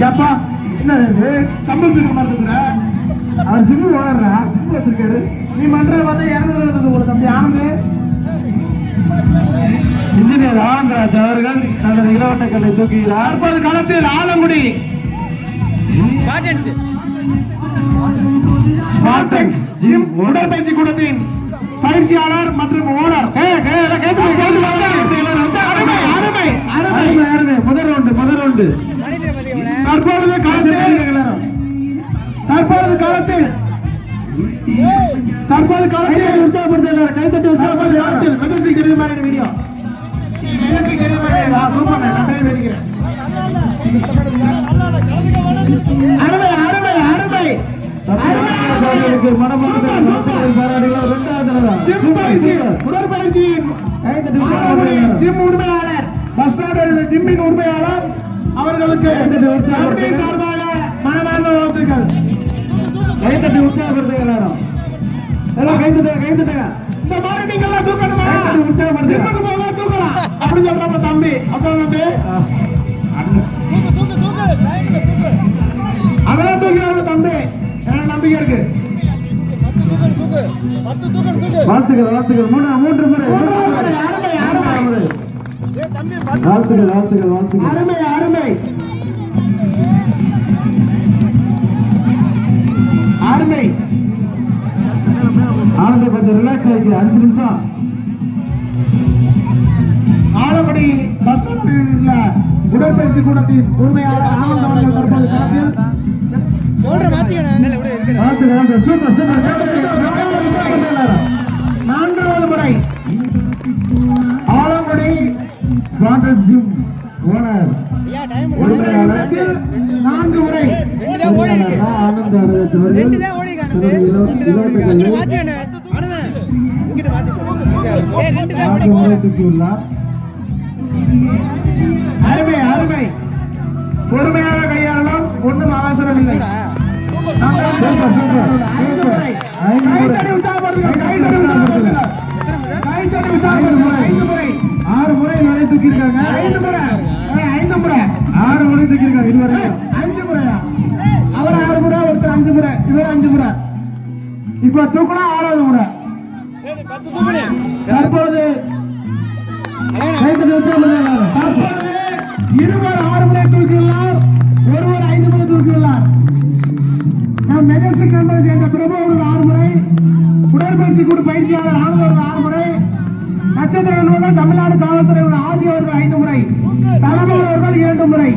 ஏப்பா என்ன கம்பல் சீக்கிரம் மறந்துக்கிற அவர் ஜிம்மு ஓடுறா ஜிம்மு வச்சிருக்காரு நீ மன்ற பார்த்தா இறந்து ஒரு தம்பி ஆனந்து இன்ஜினியர் ஆனந்தராஜ் அவர்கள் தனது இளவட்ட கல்லை தூக்குகிறார். தற்போது களத்தில் ஆலங்குடி ஸ்பார்டெக்ஸ் ஜிம் உடற்பயிற்சி கூடத்தின் பயிற்சியாளர் மற்றும் ஓனர் முதல் ரவுண்டு தற்பொழுது காலத்தில் உற்சாகப்படுத்த கைத்தட்டி உற்சாகப்படுத்த மெஜஸ்டிக் தெரியுது மாதிரி வீடியோ மெஜஸ்டிக் தெரியுது மாதிரி சூப்பர் நான் வேடிக்கிறேன். அருமை அருமை அருமை ஜிம் உரிமையாளர் பஸ் ஸ்டாண்ட் ஜிம்மின் உரிமையாளர் அவர்களுக்கு சார்பாக மனமார்ந்த வாழ்த்துக்கள். கைத்தட்டி உற்சாகப்படுத்த எல்லாரும் எல்லாம் கைத்தட்டுங்க. இந்த மாதிரி நீங்க எல்லாம் தூக்கணுமா உற்சாகப்படுத்த போக தூக்கலாம் அப்படின்னு சொல்றாங்க தம்பி. அப்புறம் தம்பி அதெல்லாம் தூக்கிறாங்க தம்பி என்ன நம்பிக்கை இருக்கு. வாழ்த்துக்கள் மூன்று முறை வாழ்த்துக்கள் அருமை அருமை அருமை ஆனந்த கொஞ்சம் ரிலாக்ஸ் ஆயிருக்கு 5 நிமிஷம். ஆலங்குடி பஸ் ஸ்டாண்டில் உடற்பயிற்சி கூடத்தின் உரிமையாளர் ஆனந்த் அவர்கள் தற்போது நான்காவது முறை ஆலங்குடி ஸ்பார்டெக்ஸ் ஜிம் ஓனர் உரிமையாளர் 4 முறை ஆனந்த் அருமை அருமை பொறுமையாக கையாளலாம் ஒன்றும் அவசரம் இல்லை. 6 முறை வரை தூக்கிருக்காங்க. 5 முறை 6 முறை தூக்கிருக்காங்க. இதுவரை 5 முறையா அவர் 6 முறை ஒருத்தர் 5 முறை இவர் 5 முறை இப்ப தூக்கலாம் 6வது முறை. தற்பொழுது இருவர் 6 முறை தூக்கியுள்ளார் ஒருவர் 5 முறை தூக்கியுள்ளார். நம் மெஜஸ்டிக் நம்பர் சேர்ந்த பிரபு அவர்கள் 6 முறை உடற்பயிற்சி கூட்டு பயிற்சியாளர் ஆனந்த் அவர்கள் 6 முறை நட்சத்திர தமிழ்நாடு காவல்துறை ஆட்சி அவர்கள் 5 முறை தலைவர் அவர்கள் 2 முறை